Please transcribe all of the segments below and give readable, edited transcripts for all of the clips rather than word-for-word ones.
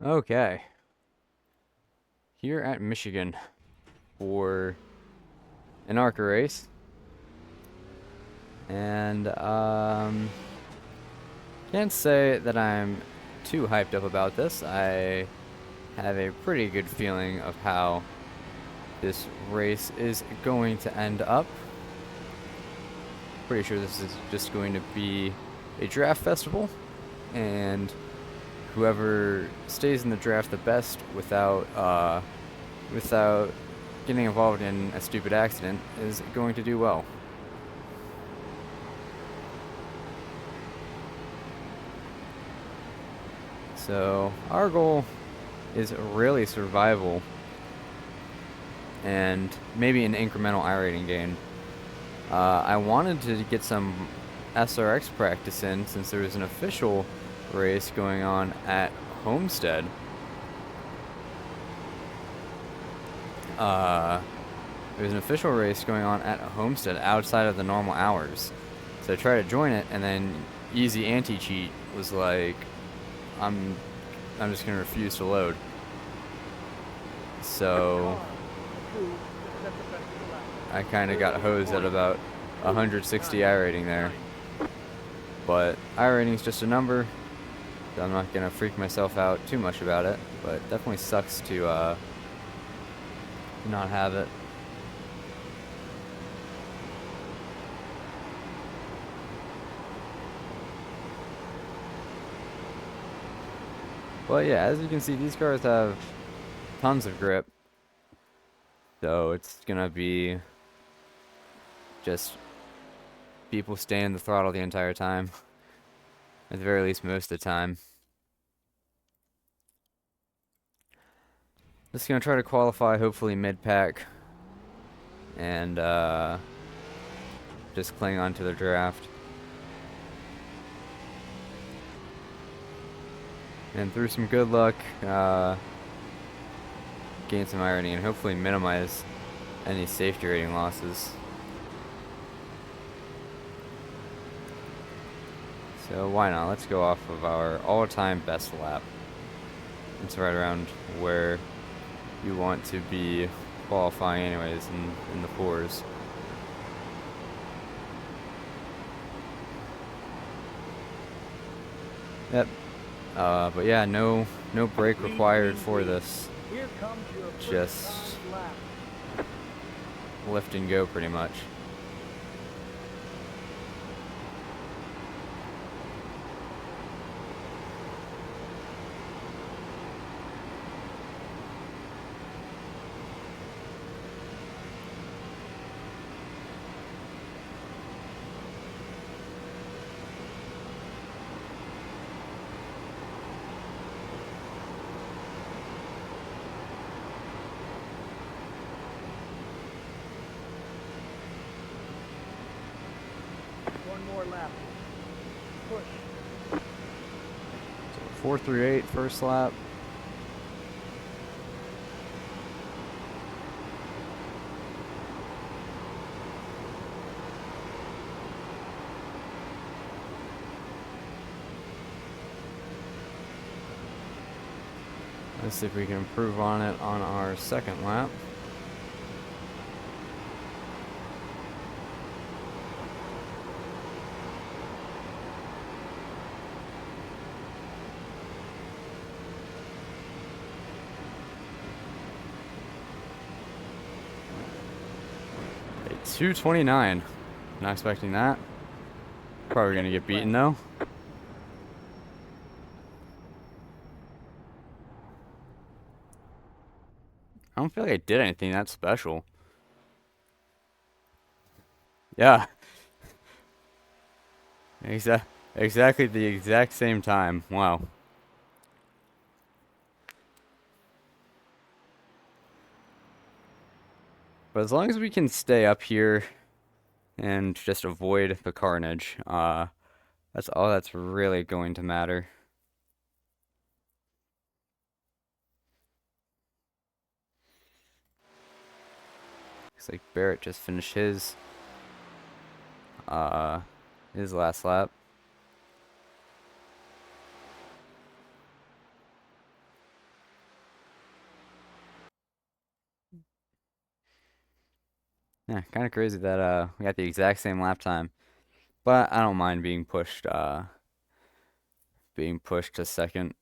Okay. Here at Michigan for an ARCA race. And, can't say that I'm too hyped up about this. I have a pretty good feeling of how this race is going to end up. Pretty sure this is just going to be a draft festival, and whoever stays in the draft the best without getting involved in a stupid accident is going to do well. So our goal is really survival and maybe an incremental iRating gain. I wanted to get some SRX practice in since there was an official race going on at Homestead. There's an official race going on at Homestead outside of the normal hours. So I tried to join it, and then Easy Anti-Cheat was like, I'm just gonna refuse to load. So I kind of got hosed at about 160 iRating there. But iRating is just a number. So I'm not gonna freak myself out too much about it, but it definitely sucks to not have it. But yeah, as you can see, these cars have tons of grip. So it's gonna be just people staying in the throttle the entire time. At the very least, most of the time. Just gonna try to qualify, hopefully mid-pack. And just cling on to the draft. And through some good luck, gain some irony and hopefully minimize any safety rating losses. So why not? Let's go off of our all-time best lap. It's right around where you want to be qualifying anyways in the fours. Yep. But yeah, no brake required for this. Just lift and go pretty much. More lap. Push. So 4.38 first lap. Let's see if we can improve on it on our second lap. A 2:29. Not expecting that. Probably gonna get beaten though. I don't feel like I did anything that special. Yeah. Exactly the exact same time. Wow. But as long as we can stay up here and just avoid the carnage, that's all that's really going to matter. Looks like Barrett just finished his last lap. Yeah, kind of crazy that we got the exact same lap time, but I don't mind being pushed to second.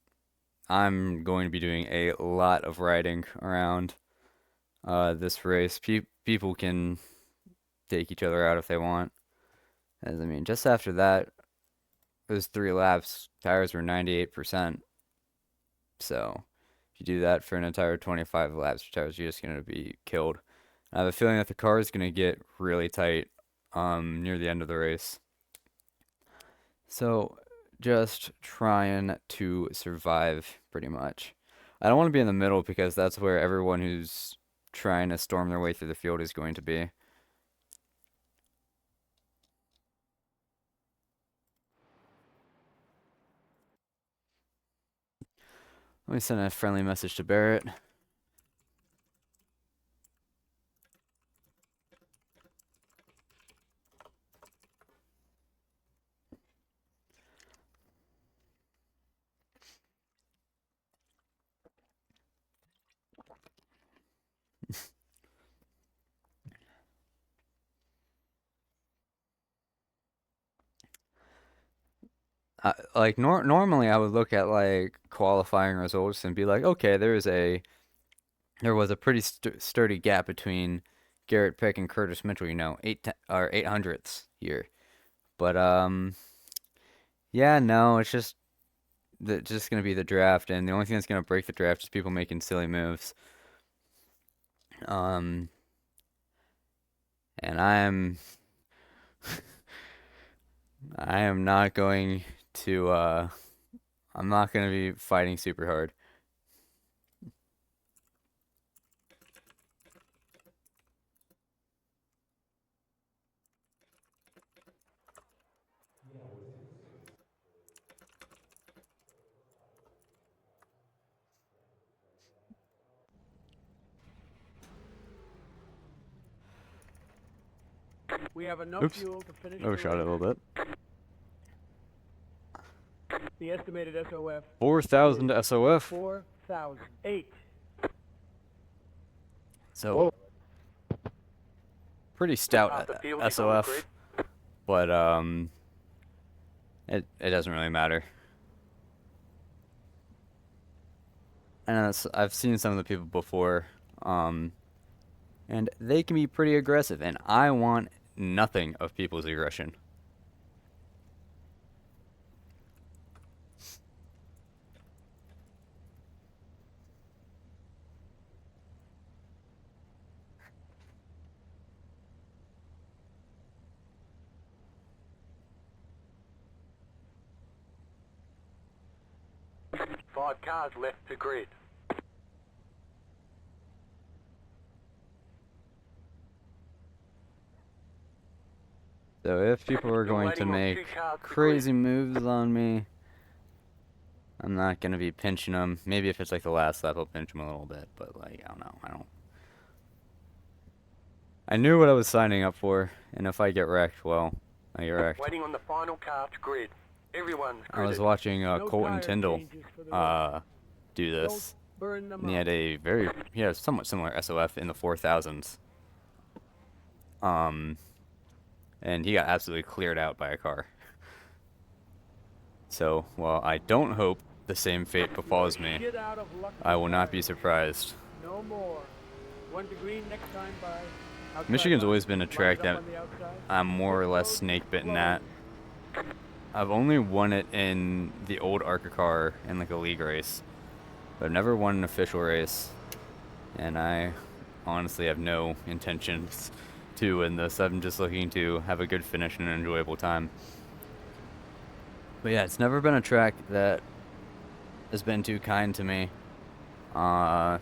I'm going to be doing a lot of riding around this race. People can take each other out if they want. As I mean, just after that, those 3 laps, tires were 98%. So if you do that for an entire 25 laps, your tires are just going to be killed. I have a feeling that the car is going to get really tight near the end of the race. So just trying to survive pretty much. I don't want to be in the middle because that's where everyone who's trying to storm their way through the field is going to be. Let me send a friendly message to Barrett. Like normally I would look at like qualifying results and be like, okay, there was a pretty sturdy gap between Garrett Pick and Curtis Mitchell, 8 hundredths here. But yeah, no, it's just gonna be the draft, and the only thing that's gonna break the draft is people making silly moves. Um, and I am not going to I'm not gonna be fighting super hard. We have enough Oops, fuel to finish the overshot it a race. little bit. The estimated SOF 4,000 is SOF. 4,008. So pretty stout SOF, but it doesn't really matter. And I've seen some of the people before, and they can be pretty aggressive, and I want nothing of people's aggression. Five cars left to grid. So if people are going to make crazy moves on me, I'm not gonna be pinching them. Maybe if it's like the last lap, I'll pinch them a little bit, but like I don't know. I knew what I was signing up for, and if I get wrecked, well, I get wrecked. Waiting on the final car to grid. Everyone's I was watching Colton Tyndall do this, and he had a somewhat similar SOF in the 4,000s. And he got absolutely cleared out by a car. So, while I don't hope the same fate befalls me, I will not be surprised. No more. One to green next time by. Michigan's always been a track that I'm more or less snake bitten at. I've only won it in the old ARCA car in like a league race, but I've never won an official race, and I honestly have no intentions to win this. I'm just looking to have a good finish and an enjoyable time. But yeah, it's never been a track that has been too kind to me. Not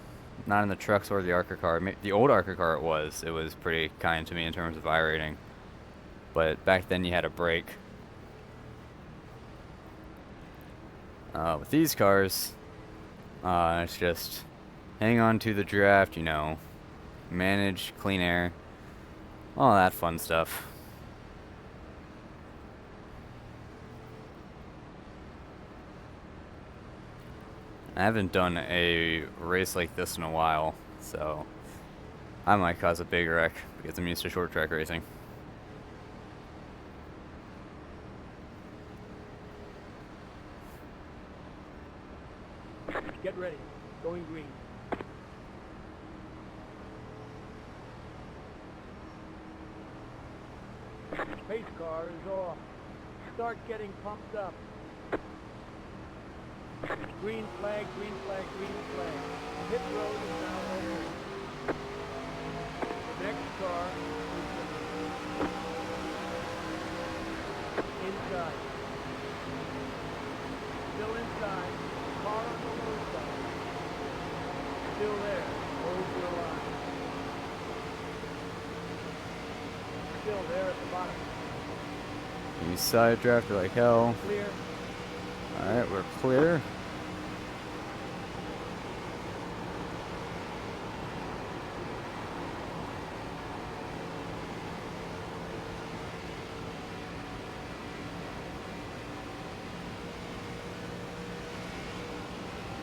in the trucks or the ARCA car. The old ARCA car it was pretty kind to me in terms of iRating. But back then you had a break. With these cars, it's just hang on to the draft, manage clean air, all that fun stuff. I haven't done a race like this in a while, so I might cause a big wreck because I'm used to short track racing. Get ready. Going green. Pace car is off. Start getting pumped up. Green flag, green flag, green flag. Pit road is now open. The next car is inside. Still inside. Car on the low side. Still there. Hold your line. Still there at the bottom. You side drafter like hell. Clear. Alright, we're clear.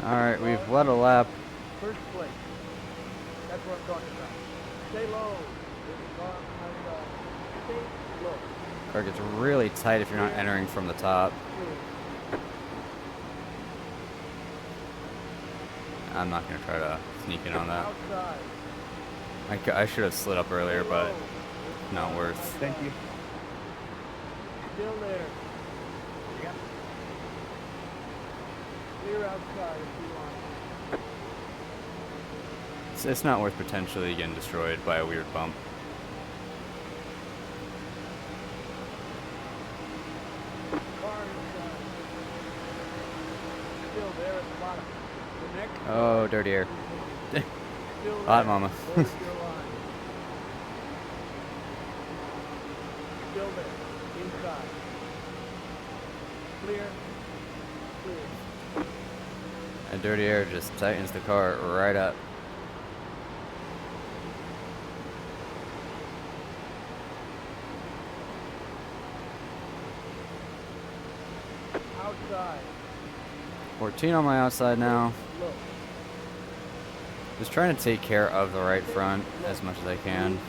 Alright, we've led a lap. First place. That's what I'm talking about. Stay low. There's a car on the side. Stay low. Car gets really tight if you're not entering from the top. I'm not going to try to sneak in on that. Outside. I should have slid up earlier, but not worth. Thank you. Still there. Clear outside if you want. It's not worth potentially getting destroyed by a weird bump. Car inside. Still there at the bottom. The next Oh, dirty air. still Hot there. mama. Hold your line. Still there. Inside. Clear. Clear. And dirty air just tightens the car right up. Outside. 14 on my outside now. Low. Just trying to take care of the right front as much as I can.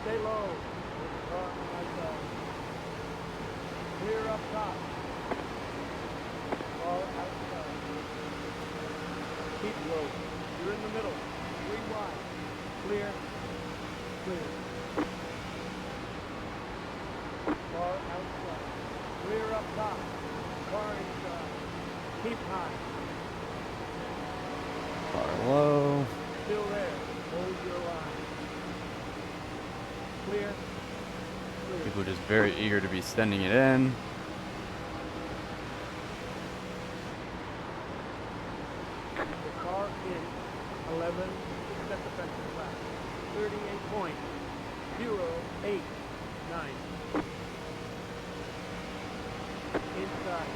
Stay low. There's a car on my side. Clear up top. Car outside. Keep low. You're in the middle. 3 wide. Clear. Clear. Car outside. Clear up top. Car inside. Keep high. Car low. Still there. Hold your line. Clear. Clear. People are just very eager to be sending it in. The car in 11, except the fence lap. 38 points. 0, 8, 9. Inside.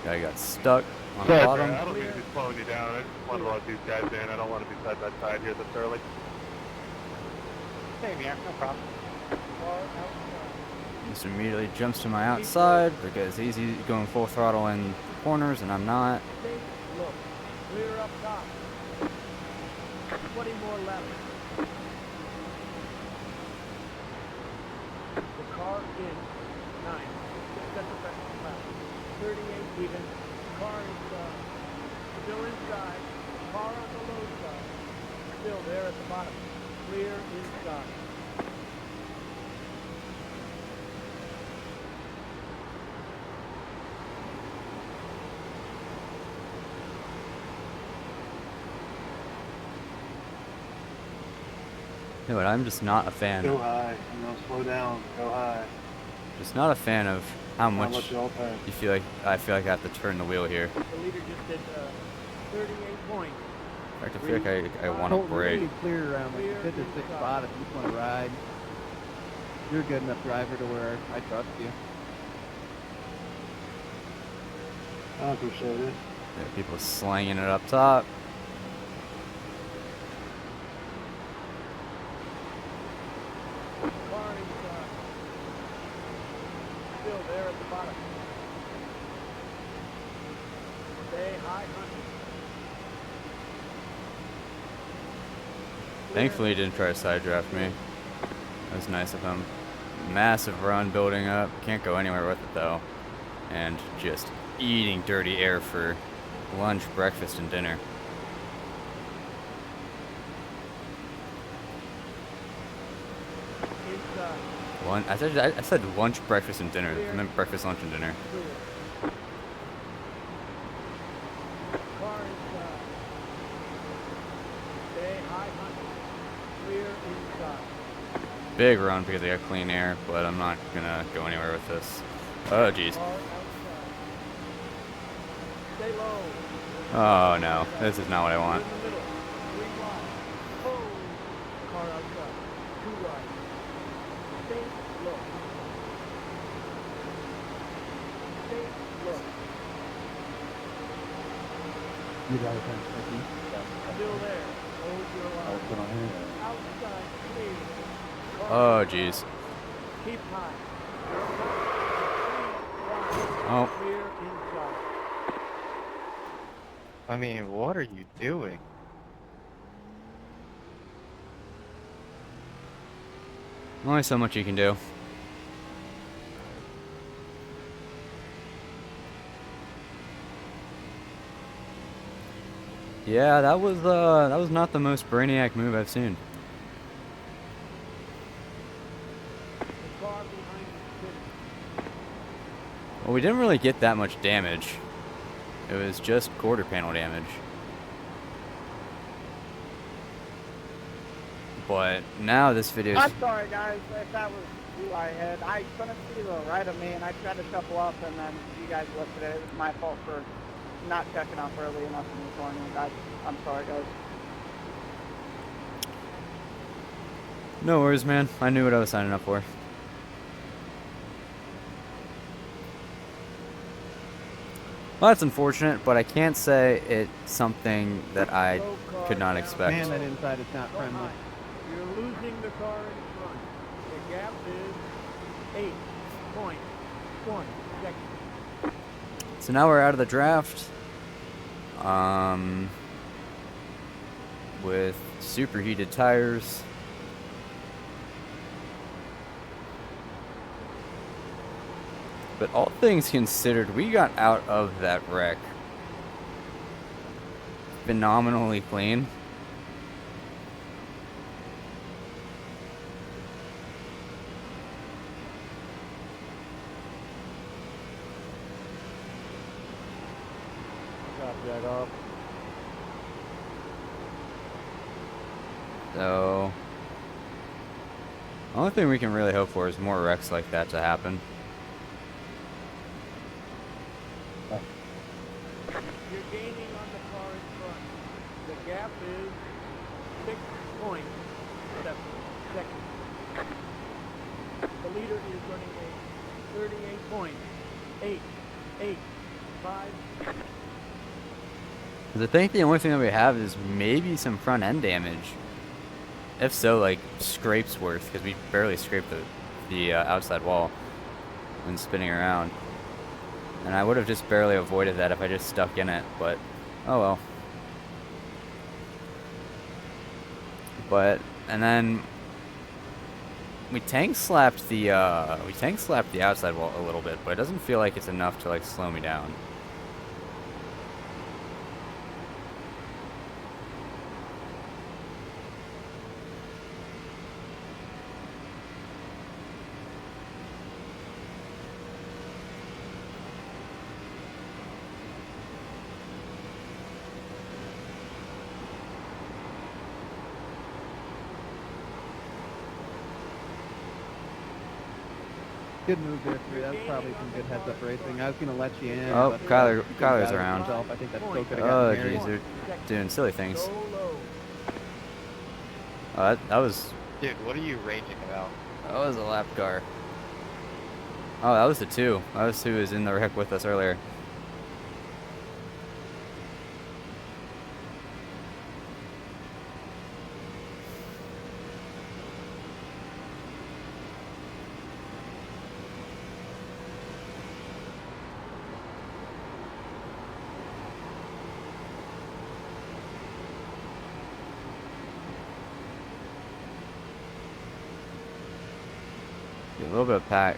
Guy got stuck on the Yeah, bottom. I don't mean to be slowing you down. I just want to let these guys in. I don't want to be side by side here this early. Same here, no problem. Car outside. Just immediately jumps to my outside because he's going full throttle in corners and I'm not. Stay low. Clear up top. 20 more laps. The car in 9. Except the fence lap. 38 even. Car inside. Still inside. Car on the low side. Still there at the bottom. Clear inside. You know what, I'm just not a fan. Go high. Slow down. Go high. Just not a fan of how much much all time. you feel like I have to turn the wheel here. The leader just did 38 points. In fact, I feel like I want to Hold brake. really clear around Clear the 5th or 6th inside. spot if you just want to ride. You're a good enough driver to where I trust you. I appreciate it. Yeah, people slanging it up top. Car inside. Still there at the bottom. Stay high, hunting. Thankfully, he didn't try to side draft me. That was nice of him. Massive run building up. Can't go anywhere with it though. And just eating dirty air for lunch, breakfast, and dinner. Inside. I said lunch, breakfast, and dinner. I meant breakfast, lunch, and dinner. Clear. Car inside. Stay high 100. Clear inside. Big run because I got clean air, but I'm not gonna go anywhere with this. Oh jeez. Car outside. Stay low. Oh no, this is not what I want. In the middle. 3 wide. Oh. Car outside. 2 right. Stay low. Stay low. You got it, thanks. Still there. Hold your line. Outside. Clear. Car Oh inside. jeez. Keep high. Oh. Clear inside. I mean, what are you doing? Only so much you can do. Yeah, that was not the most brainiac move I've seen. The car behind you. Well, we didn't really get that much damage. It was just quarter panel damage. But now this video I'm sorry, guys, if that was who I had. I couldn't see the right of me, and I tried to shuffle up, and then you guys lifted it. It was my fault for not checking up early enough in the corner. I'm sorry, guys. No worries, man. I knew what I was signing up for. Well, that's unfortunate, but I can't say it's something that I could not expect. Man, that inside is not friendly. You're losing the car in front. The gap is 8.1 seconds. So now we're out of the draft. With superheated tires. But all things considered, we got out of that wreck phenomenally clean. Stop that off. So, the only thing we can really hope for is more wrecks like that to happen. You're gaining on the car in front. The gap is 6.7 seconds. The leader is running a 38.885. Because I think the only thing that we have is maybe some front end damage. If so, like scrapes worth, because we barely scraped the outside wall when spinning around. And I would have just barely avoided that if I just stuck in it, but oh well. But and then we tank slapped the outside wall a little bit, but it doesn't feel like it's enough to like slow me down. Good move there, three. That's probably some good heads-up racing. I was gonna let you in. Oh, but Kyler's good guy around. himself. I think that still could have Oh, gotten married. jeez, they're doing silly things. Go low. Oh, that was Dude, what are you raging about? a lap car. Oh, that was the 2. That was who was in the wreck with us earlier. little bit of pack,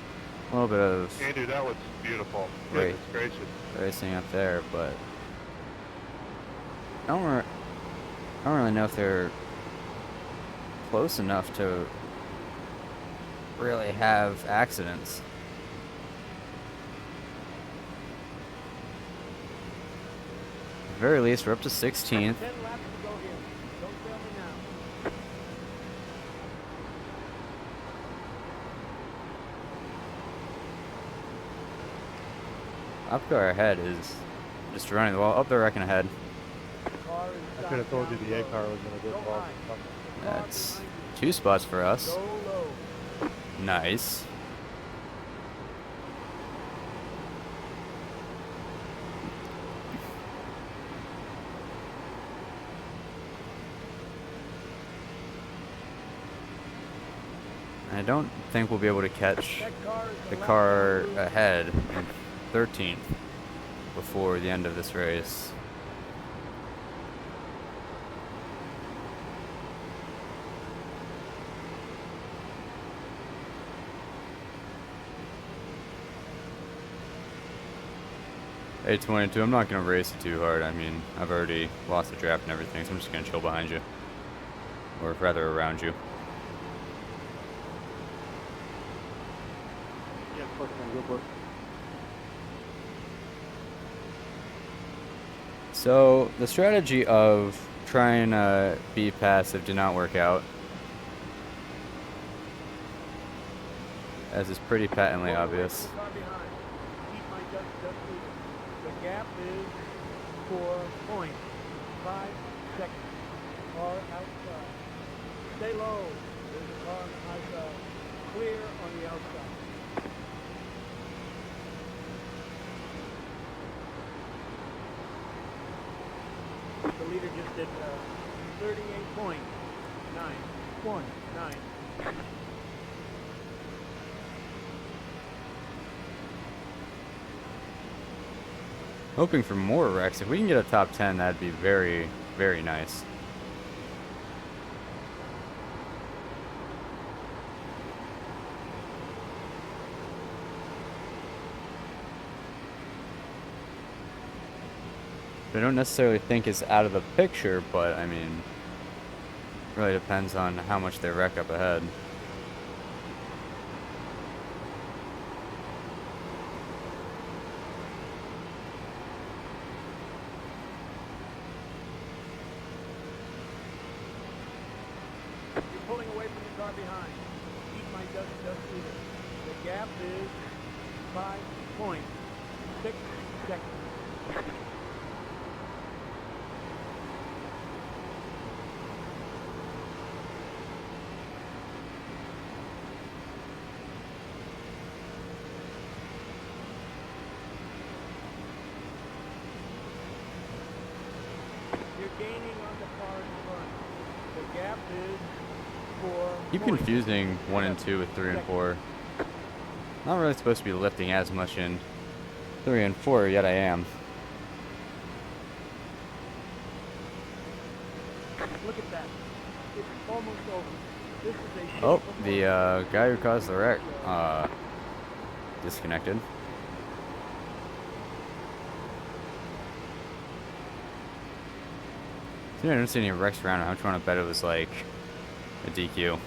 a little bit of Andrew, that was beautiful. Right. Goodness gracious. racing up there, but I don't really know if they're close enough to really have accidents. At the very least, we're up to 16th. 10 laps to go here. Don't fail me now. Upcar ahead is just running the wall. Up there, wrecking ahead. Car is I could have told you the A car was going to Go do well. high. That's 2 spots for us. Go low. Nice. I don't think we'll be able to catch That car is the lap car number ahead in 13th before the end of this race. Hey 22, I'm not gonna race it too hard. I mean, I've already lost the draft and everything, so I'm just gonna chill behind you. Or rather around you. Yeah, of course, man. Go for it. So the strategy of trying to be passive did not work out, as is pretty patently Go away obvious. from the car behind. Keep my just lead. The gap is 4.5 seconds. Car outside. Stay low. There's a car on the high side. Clear on the outside. The leader just did 38.919. Hoping for more wrecks. If we can get a top 10, that'd be very, very nice. I don't necessarily think it's out of the picture, but I mean, really depends on how much they wreck up ahead. You're pulling away from the car behind. Keep my just leader. The gap is 5.6 seconds. You're gaining on the car in front. The gap is 4. Keep confusing 1 and 2 with 3 and 4. Not really supposed to be lifting as much in 3 and 4, yet I am. Look at that. It's almost over. This is a Oh, the guy who caused the wreck disconnected. I didn't see any wrecks around. I'm trying to bet it was like a DQ. You're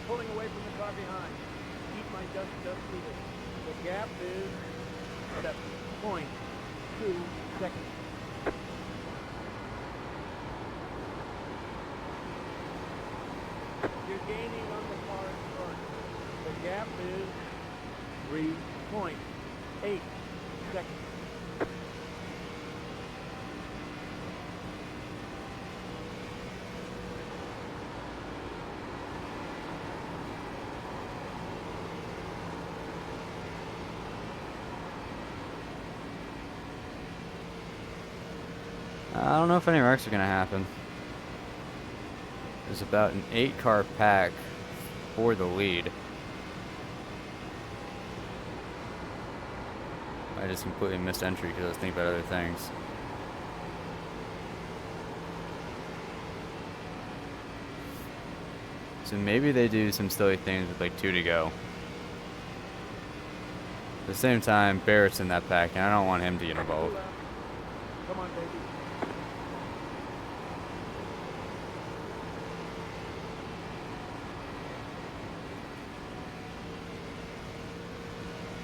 pulling away from the car behind. Keep my just leader. The gap is 7.2 seconds. You're gaining on the car in front. The gap is 3.8 seconds. I don't know if any wrecks are gonna happen. There's about an 8-car pack for the lead. I just completely missed entry because I was thinking about other things. So maybe they do some silly things with like 2 to go. At the same time, Barrett's in that pack, and I don't want him to get involved. Come on, baby.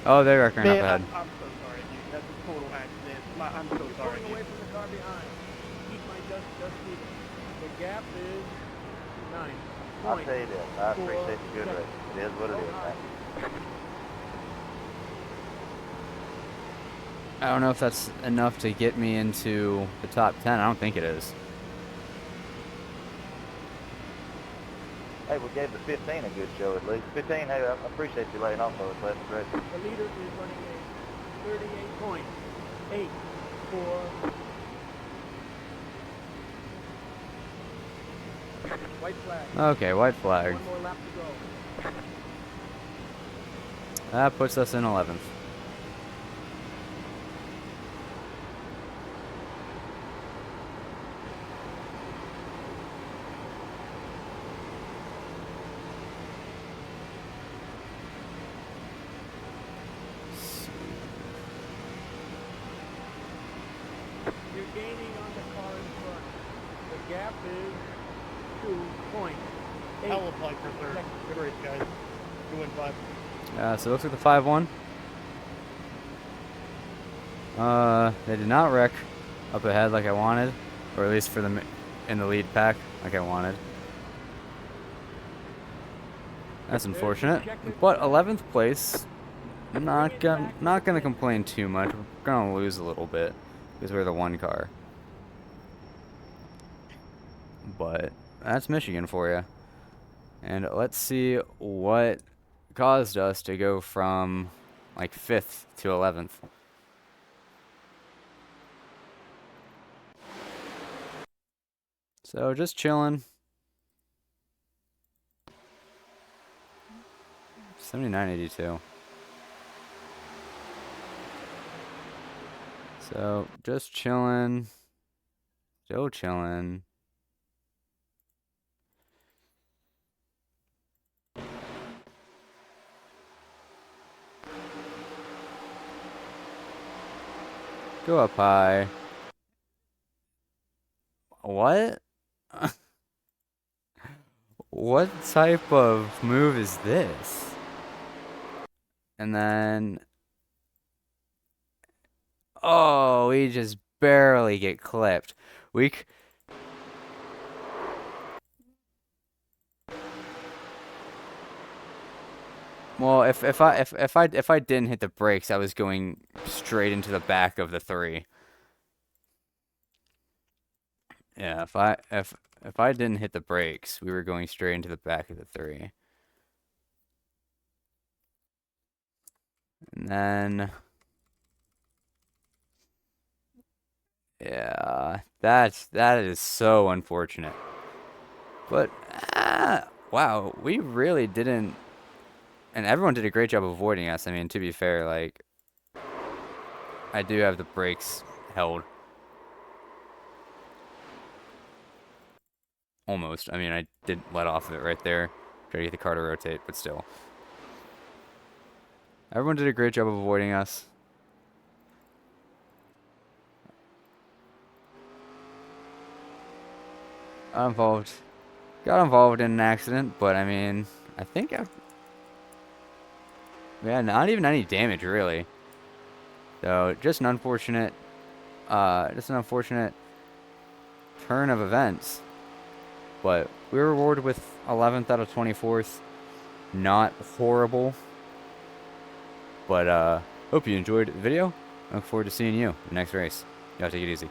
Oh, they're wrecking up Man, ahead. I'm so sorry, dude. That's a total accident. I'm so sorry, Pulling away dude. from the car behind. Keep my just even. The gap is 9. I'll tell you this, I appreciate the good race. It is what it is, man. I don't know if that's enough to get me into the top 10. I don't think it is. Hey, we gave the 15 a good show at least. 15, hey, I appreciate you laying off those last race. The leader is running a 38.8 for white flag. Okay, white flag. One more lap to go. That puts us in 11th. You're gaining on the car in front. The gap is 2.8. I'll apply for third. Good race, guys. You win 5. So it looks like the 5-1. They did not wreck up ahead like I wanted, or at least for them in the lead pack like I wanted. That's unfortunate, but 11th place. Not gonna complain too much. We're gonna lose a little bit because we're the 1 car, but that's Michigan for you. And let's see what caused us to go from like 5th to 11th. So just chilling. 79.82. So just chilling. Still chilling. Go up high. What? What type of move is this? And then... Oh, we just barely get clipped. Well, if I didn't hit the brakes, I was going straight into the back of the 3. Yeah, if I didn't hit the brakes, we were going straight into the back of the 3. And then yeah, that is so unfortunate. But wow, we really didn't, and everyone did a great job avoiding us. I mean, to be fair, like I do have the brakes held. Almost. I mean, I did let off of it right there. Try to get the car to rotate, but still. Everyone did a great job of avoiding us. Got involved in an accident, but I mean, I think yeah, not even any damage really. So just an unfortunate turn of events. But we were rewarded with 11th out of 24th. Not horrible. But hope you enjoyed the video. I look forward to seeing you in the next race. Y'all take it easy.